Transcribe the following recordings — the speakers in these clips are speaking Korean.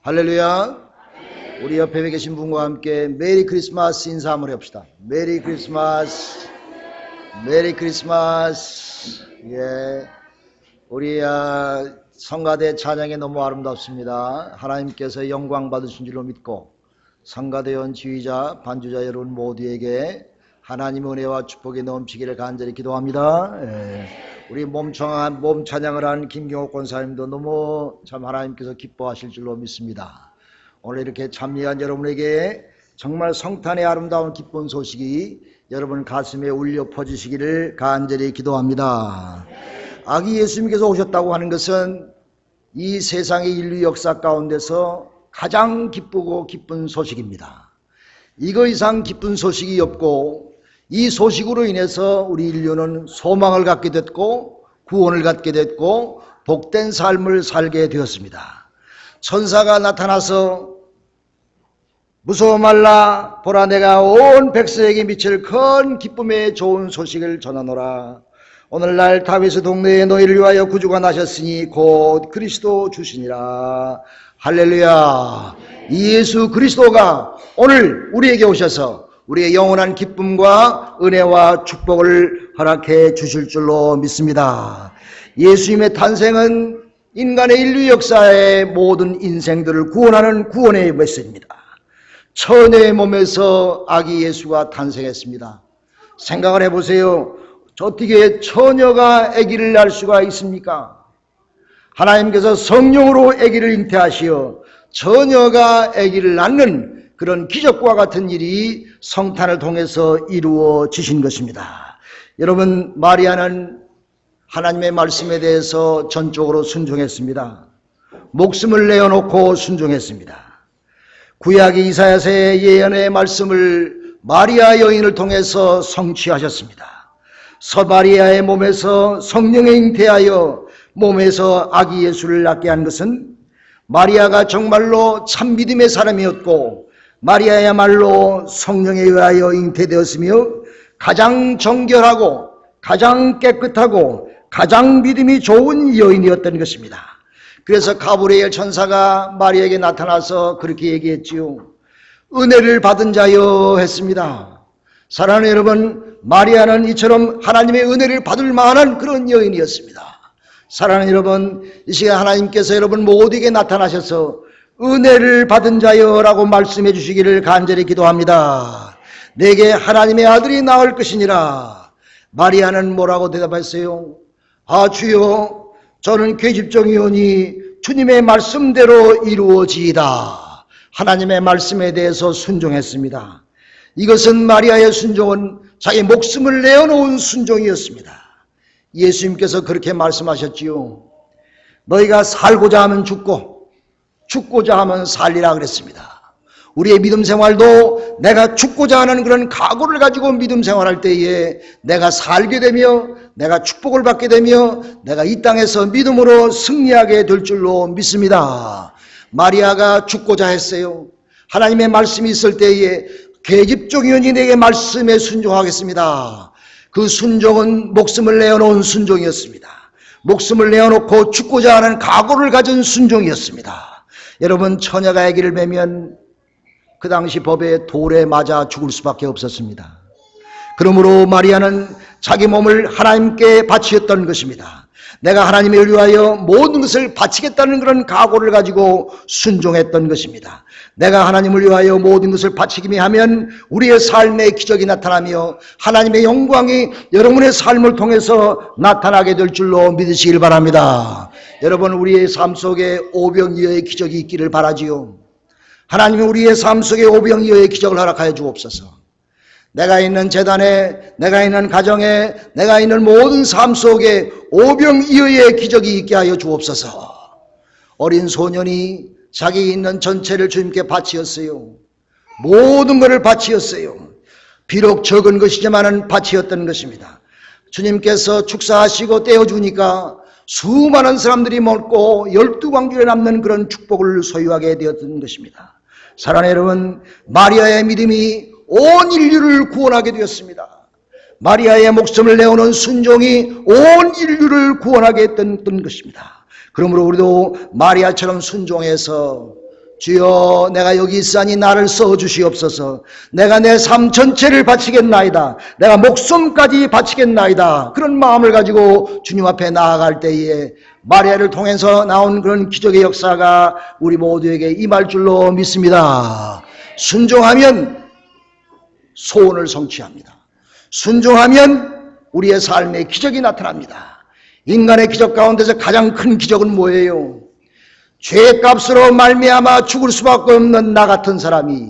할렐루야. 우리 옆에 계신 분과 함께 메리 크리스마스 인사 한번 해봅시다. 메리 크리스마스. 메리 크리스마스. 예. 우리 성가대 찬양이 너무 아름답습니다. 하나님께서 영광 받으신 줄로 믿고 성가대원 지휘자 반주자 여러분 모두에게 하나님의 은혜와 축복이 넘치기를 간절히 기도합니다. 예. 우리 몸 찬양을 한 김경옥 권사님도 너무 참 하나님께서 기뻐하실 줄로 믿습니다. 오늘 이렇게 참여한 여러분에게 정말 성탄의 아름다운 기쁜 소식이 여러분 가슴에 울려 퍼지시기를 간절히 기도합니다. 아기 예수님께서 오셨다고 하는 것은 이 세상의 인류 역사 가운데서 가장 기쁘고 기쁜 소식입니다. 이거 이상 기쁜 소식이 없고 이 소식으로 인해서 우리 인류는 소망을 갖게 됐고 구원을 갖게 됐고 복된 삶을 살게 되었습니다. 천사가 나타나서 무서워 말라 보라 내가 온 백성에게 미칠 큰 기쁨의 좋은 소식을 전하노라. 오늘날 다윗의 동네에 너희를 위하여 구주가 나셨으니 곧 그리스도 주시니라. 할렐루야. 예수 그리스도가 오늘 우리에게 오셔서 우리의 영원한 기쁨과 은혜와 축복을 허락해 주실 줄로 믿습니다. 예수님의 탄생은 인간의 인류 역사의 모든 인생들을 구원하는 구원의 메시지입니다. 처녀의 몸에서 아기 예수가 탄생했습니다. 생각을 해보세요. 어떻게 처녀가 아기를 낳을 수가 있습니까? 하나님께서 성령으로 아기를 잉태하시어 처녀가 아기를 낳는 그런 기적과 같은 일이 성탄을 통해서 이루어지신 것입니다. 여러분, 마리아는 하나님의 말씀에 대해서 전적으로 순종했습니다. 목숨을 내어놓고 순종했습니다. 구약의 이사야서의 예언의 말씀을 마리아 여인을 통해서 성취하셨습니다. 서마리아의 몸에서 성령에 잉태하여 몸에서 아기 예수를 낳게 한 것은 마리아가 정말로 참 믿음의 사람이었고 마리아야말로 성령에 의하여 잉태되었으며 가장 정결하고 가장 깨끗하고 가장 믿음이 좋은 여인이었던 것입니다. 그래서 가브리엘 천사가 마리아에게 나타나서 그렇게 얘기했지요. 은혜를 받은 자여 했습니다. 사랑하는 여러분, 마리아는 이처럼 하나님의 은혜를 받을 만한 그런 여인이었습니다. 사랑하는 여러분, 이 시간 하나님께서 여러분 모두에게 나타나셔서 은혜를 받은 자여라고 말씀해 주시기를 간절히 기도합니다. 내게 하나님의 아들이 나올 것이니라. 마리아는 뭐라고 대답했어요? 아 주여, 저는 계집종이오니 주님의 말씀대로 이루어지이다. 하나님의 말씀에 대해서 순종했습니다. 이것은 마리아의 순종은 자기 목숨을 내어놓은 순종이었습니다. 예수님께서 그렇게 말씀하셨지요. 너희가 살고자 하면 죽고자 하면 살리라 그랬습니다. 우리의 믿음 생활도 내가 죽고자 하는 그런 각오를 가지고 믿음 생활할 때에 내가 살게 되며 내가 축복을 받게 되며 내가 이 땅에서 믿음으로 승리하게 될 줄로 믿습니다. 마리아가 죽고자 했어요. 하나님의 말씀이 있을 때에 계집종이오니 내게 말씀에 순종하겠습니다. 그 순종은 목숨을 내어놓은 순종이었습니다. 목숨을 내어놓고 죽고자 하는 각오를 가진 순종이었습니다. 여러분, 처녀가 아기를 뵈면 그 당시 법에 돌에 맞아 죽을 수밖에 없었습니다. 그러므로 마리아는 자기 몸을 하나님께 바치었던 것입니다. 내가 하나님을 위하여 모든 것을 바치겠다는 그런 각오를 가지고 순종했던 것입니다. 내가 하나님을 위하여 모든 것을 바치기만 하면 우리의 삶에 기적이 나타나며 하나님의 영광이 여러분의 삶을 통해서 나타나게 될 줄로 믿으시길 바랍니다. 여러분, 우리의 삶 속에 오병이어의 기적이 있기를 바라지요. 하나님이 우리의 삶 속에 오병이어의 기적을 허락하여 주옵소서. 내가 있는 재단에, 내가 있는 가정에, 내가 있는 모든 삶 속에 오병이어의 기적이 있게 하여 주옵소서. 어린 소년이 자기 있는 전체를 주님께 바치었어요. 모든 것을 바치었어요. 비록 적은 것이지만은 바치었던 것입니다. 주님께서 축사하시고 떼어주니까 수많은 사람들이 먹고 12광주에 남는 그런 축복을 소유하게 되었던 것입니다. 사랑하는 여러분, 마리아의 믿음이 온 인류를 구원하게 되었습니다. 마리아의 목숨을 내어놓은 순종이 온 인류를 구원하게 했던 것입니다. 그러므로 우리도 마리아처럼 순종해서 주여 내가 여기 있으니 나를 써주시옵소서. 내가 내 삶 전체를 바치겠나이다. 내가 목숨까지 바치겠나이다. 그런 마음을 가지고 주님 앞에 나아갈 때에 마리아를 통해서 나온 그런 기적의 역사가 우리 모두에게 임할 줄로 믿습니다. 순종하면 소원을 성취합니다. 순종하면 우리의 삶에 기적이 나타납니다. 인간의 기적 가운데서 가장 큰 기적은 뭐예요? 죄의 값으로 말미암아 죽을 수밖에 없는 나 같은 사람이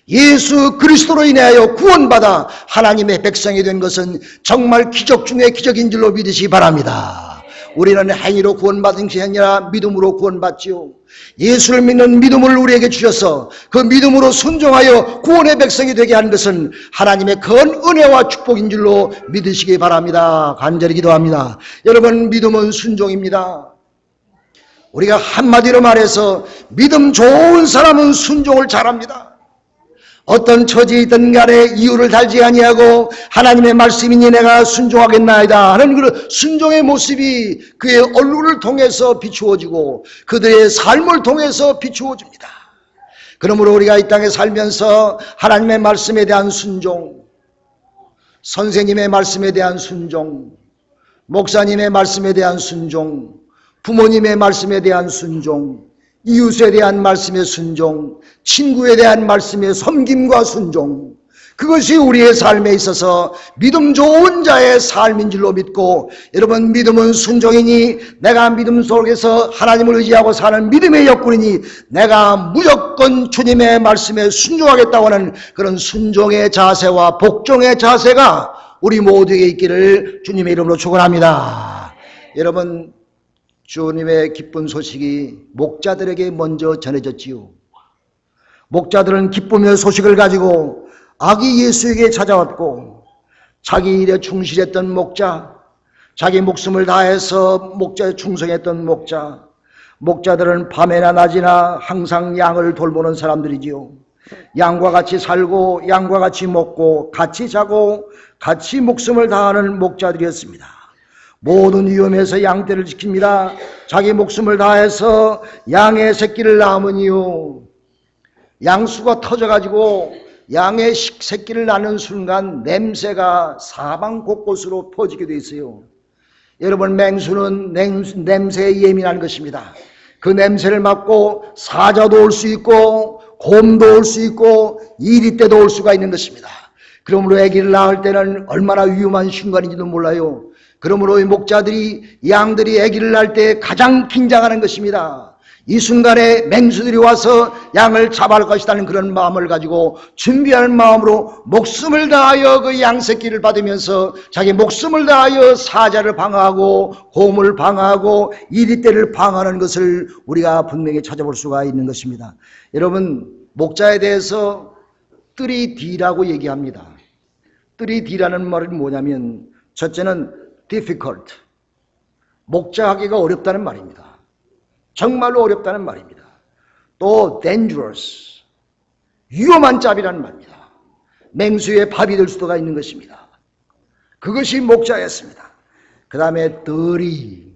예수 그리스도로 인하여 구원받아 하나님의 백성이 된 것은 정말 기적 중의 기적인 줄로 믿으시기 바랍니다. 우리는 행위로 구원받은 것이 아니라 믿음으로 구원받지요. 예수를 믿는 믿음을 우리에게 주셔서 그 믿음으로 순종하여 구원의 백성이 되게 한 것은 하나님의 큰 은혜와 축복인 줄로 믿으시기 바랍니다. 간절히 기도합니다. 여러분, 믿음은 순종입니다. 우리가 한마디로 말해서 믿음 좋은 사람은 순종을 잘합니다. 어떤 처지에 있든 간에 이유를 달지 아니하고 하나님의 말씀이니 내가 순종하겠나이다 하는 그 순종의 모습이 그의 얼굴을 통해서 비추어지고 그들의 삶을 통해서 비추어집니다. 그러므로 우리가 이 땅에 살면서 하나님의 말씀에 대한 순종, 선생님의 말씀에 대한 순종, 목사님의 말씀에 대한 순종, 부모님의 말씀에 대한 순종, 이웃에 대한 말씀의 순종, 친구에 대한 말씀의 섬김과 순종, 그것이 우리의 삶에 있어서 믿음 좋은 자의 삶인 줄로 믿고, 여러분, 믿음은 순종이니 내가 믿음 속에서 하나님을 의지하고 사는 믿음의 역군이니 내가 무조건 주님의 말씀에 순종하겠다고 하는 그런 순종의 자세와 복종의 자세가 우리 모두에게 있기를 주님의 이름으로 축원합니다. 여러분, 주님의 기쁜 소식이 목자들에게 먼저 전해졌지요. 목자들은 기쁨의 소식을 가지고 아기 예수에게 찾아왔고, 자기 일에 충실했던 목자, 자기 목숨을 다해서 목자에 충성했던 목자, 목자들은 밤에나 낮이나 항상 양을 돌보는 사람들이지요. 양과 같이 살고 양과 같이 먹고 같이 자고 같이 목숨을 다하는 목자들이었습니다. 모든 위험에서 양떼를 지킵니다. 자기 목숨을 다해서 양의 새끼를 낳으면요, 양수가 터져가지고 양의 새끼를 낳는 순간 냄새가 사방 곳곳으로 퍼지게 돼 있어요. 여러분, 맹수는 냄새에 예민한 것입니다. 그 냄새를 맡고 사자도 올 수 있고 곰도 올 수 있고 이리떼도 올 수가 있는 것입니다. 그러므로 아기를 낳을 때는 얼마나 위험한 순간인지도 몰라요. 그러므로 이 목자들이, 양들이 아기를 낳을 때 가장 긴장하는 것입니다. 이 순간에 맹수들이 와서 양을 잡아갈 것이라는 그런 마음을 가지고 준비할 마음으로 목숨을 다하여 그 양새끼를 받으면서 자기 목숨을 다하여 사자를 방어하고 곰을 방어하고 이리떼를 방어하는 것을 우리가 분명히 찾아볼 수가 있는 것입니다. 여러분, 목자에 대해서 3D라고 얘기합니다. 3D라는 말은 뭐냐면, 첫째는 difficult, 목자하기가 어렵다는 말입니다. 정말로 어렵다는 말입니다. 또 dangerous, 위험한 짭이라는 말입니다. 맹수의 밥이 될 수도가 있는 것입니다. 그것이 목자였습니다. 그 다음에 dirty,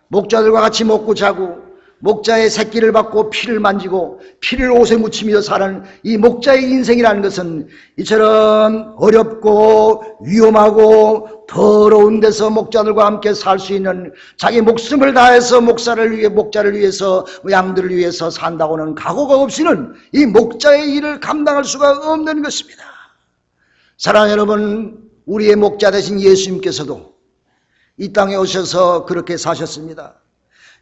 목자들과 같이 먹고 자고 목자의 새끼를 받고 피를 만지고 피를 옷에 묻히며 사는 이 목자의 인생이라는 것은 이처럼 어렵고 위험하고 더러운 데서 목자들과 함께 살 수 있는, 자기 목숨을 다해서 목자를 위해서 양들을 위해서 산다고는 각오가 없이는 이 목자의 일을 감당할 수가 없는 것입니다. 사랑하는 여러분, 우리의 목자 되신 예수님께서도 이 땅에 오셔서 그렇게 사셨습니다.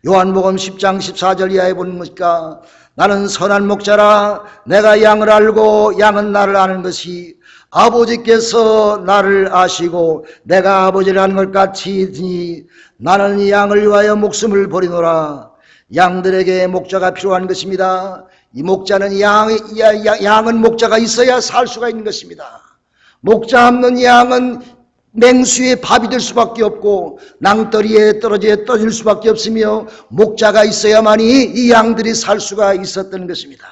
요한복음 10장 14절 이하에 보니까 나는 선한 목자라, 내가 양을 알고 양은 나를 아는 것이 아버지께서 나를 아시고 내가 아버지를 아는 것 같이 나는 이 양을 위하여 목숨을 버리노라. 양들에게 목자가 필요한 것입니다. 이 목자는 양은 목자가 있어야 살 수가 있는 것입니다. 목자 없는 양은 맹수의 밥이 될 수밖에 없고 낭떠리에 떨어질 수밖에 없으며 목자가 있어야만이 이 양들이 살 수가 있었던 것입니다.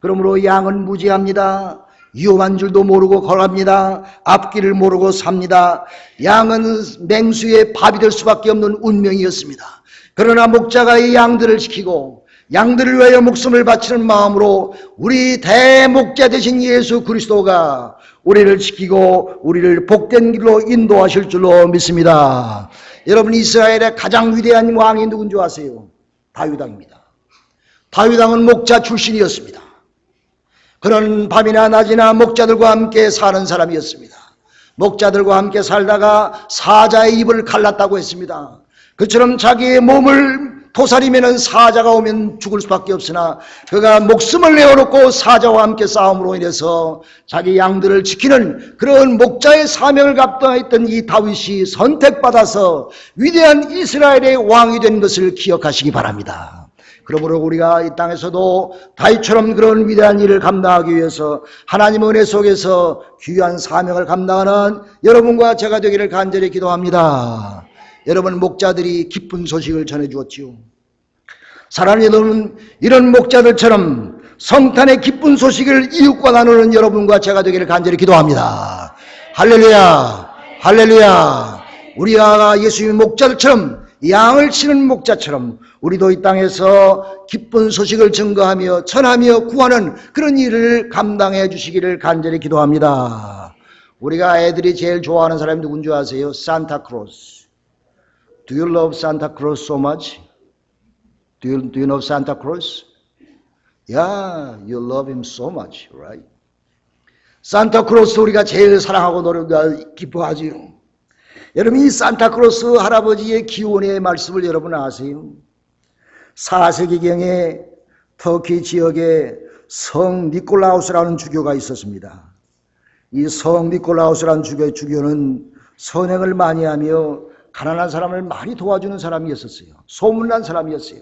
그러므로 양은 무지합니다. 위험한 줄도 모르고 걸합니다. 앞길을 모르고 삽니다. 양은 맹수의 밥이 될 수밖에 없는 운명이었습니다. 그러나 목자가 이 양들을 지키고 양들을 위하여 목숨을 바치는 마음으로 우리 대목자 되신 예수 그리스도가 우리를 지키고 우리를 복된 길로 인도하실 줄로 믿습니다. 여러분, 이스라엘의 가장 위대한 왕이 누군지 아세요? 다윗 왕입니다. 다윗 왕은 목자 출신이었습니다. 그는 밤이나 낮이나 목자들과 함께 사는 사람이었습니다. 목자들과 함께 살다가 사자의 입을 갈랐다고 했습니다. 그처럼 자기의 몸을 토사리면은 사자가 오면 죽을 수밖에 없으나 그가 목숨을 내어놓고 사자와 함께 싸움으로 인해서 자기 양들을 지키는 그런 목자의 사명을 감당했던 이 다윗이 선택받아서 위대한 이스라엘의 왕이 된 것을 기억하시기 바랍니다. 그러므로 우리가 이 땅에서도 다윗처럼 그런 위대한 일을 감당하기 위해서 하나님 은혜 속에서 귀한 사명을 감당하는 여러분과 제가 되기를 간절히 기도합니다. 여러분, 목자들이 기쁜 소식을 전해주었지요. 사랑하는 여러분, 이런 목자들처럼 성탄의 기쁜 소식을 이웃과 나누는 여러분과 제가 되기를 간절히 기도합니다. 할렐루야, 할렐루야. 우리가 예수님의 목자들처럼, 양을 치는 목자처럼 우리도 이 땅에서 기쁜 소식을 증거하며 전하며 구하는 그런 일을 감당해 주시기를 간절히 기도합니다. 우리가 애들이 제일 좋아하는 사람이 누군지 아세요? 산타크로스. Do you love Santa Claus so much? Do you know Santa Claus? Yeah, you love him so much, right? 산타크로스 우리가 제일 사랑하고 기뻐하지요. 여러분, 이 산타크로스 할아버지의 기원의 말씀을 여러분 아세요? 4세기경에 터키 지역에 성 니콜라우스라는 주교가 있었습니다. 이 성 니콜라우스라는 주교는 선행을 많이 하며 가난한 사람을 많이 도와주는 사람이었어요. 소문난 사람이었어요.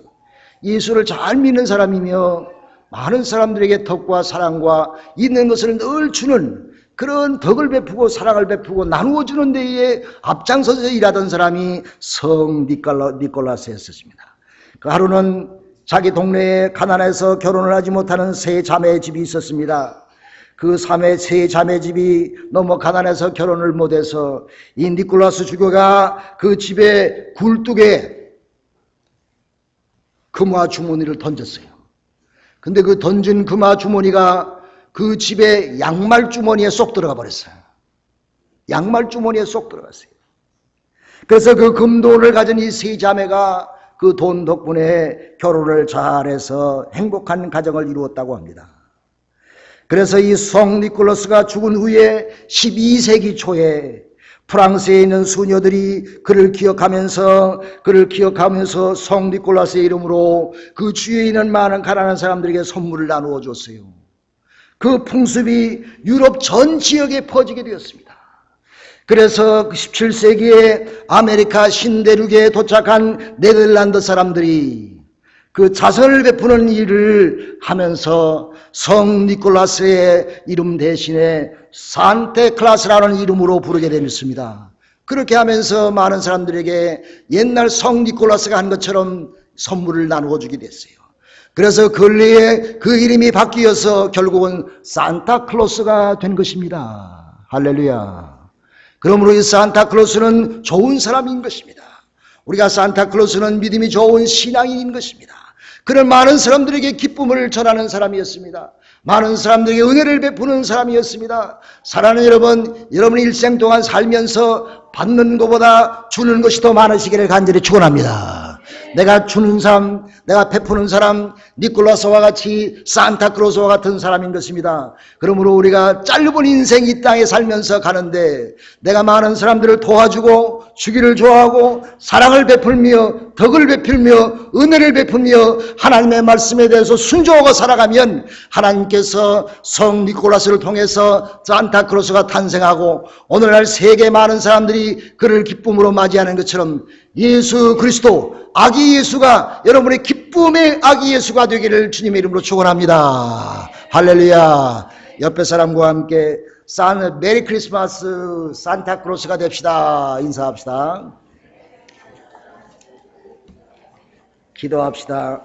예수를 잘 믿는 사람이며 많은 사람들에게 덕과 사랑과 있는 것을 늘 주는 그런 덕을 베푸고 사랑을 베푸고 나누어 주는 데에 앞장서서 일하던 사람이 성 니콜라스였습니다. 그 하루는 자기 동네에 가난해서 결혼을 하지 못하는 세 자매의 집이 있었습니다. 그 세 자매 집이 너무 가난해서 결혼을 못해서 이 니콜라스 주교가 그 집에 굴뚝에 금화 주머니를 던졌어요. 근데 그 던진 금화 주머니가 그 집에 양말 주머니에 쏙 들어가 버렸어요. 양말 주머니에 쏙 들어갔어요. 그래서 그 금돈을 가진 이 세 자매가 그 돈 덕분에 결혼을 잘해서 행복한 가정을 이루었다고 합니다. 그래서 이 성 니콜라스가 죽은 후에 12세기 초에 프랑스에 있는 수녀들이 그를 기억하면서 성 니콜라스의 이름으로 그 주위에 있는 많은 가난한 사람들에게 선물을 나누어 줬어요. 그 풍습이 유럽 전 지역에 퍼지게 되었습니다. 그래서 17세기에 아메리카 신대륙에 도착한 네덜란드 사람들이 그 자선을 베푸는 일을 하면서 성 니콜라스의 이름 대신에 산타클라스라는 이름으로 부르게 됐습니다. 그렇게 하면서 많은 사람들에게 옛날 성 니콜라스가 한 것처럼 선물을 나누어 주게 됐어요. 그래서 근래에 그 이름이 바뀌어서 결국은 산타클로스가 된 것입니다. 할렐루야. 그러므로 이 산타클로스는 좋은 사람인 것입니다. 우리가 산타클로스는 믿음이 좋은 신앙인인 것입니다. 그런 많은 사람들에게 기쁨을 전하는 사람이었습니다. 많은 사람들에게 은혜를 베푸는 사람이었습니다. 사랑하는 여러분, 여러분이 일생 동안 살면서 받는 것보다 주는 것이 더 많으시기를 간절히 축원합니다. 내가 주는 사람, 내가 베푸는 사람, 니콜라스와 같이 산타클로스와 같은 사람인 것입니다. 그러므로 우리가 짧은 인생 이 땅에 살면서 가는데 내가 많은 사람들을 도와주고 주기를 좋아하고 사랑을 베풀며 덕을 베풀며 은혜를 베풀며 하나님의 말씀에 대해서 순종하고 살아가면 하나님께서 성 니콜라스를 통해서 산타클로스가 탄생하고 오늘날 세계 많은 사람들이 그를 기쁨으로 맞이하는 것처럼 예수 그리스도 아기 예수가 여러분의 기쁨의 아기 예수가 되기를 주님의 이름으로 축원합니다. 할렐루야. 옆에 사람과 함께 메리 크리스마스 산타클로스가 됩시다. 인사합시다. 기도합시다.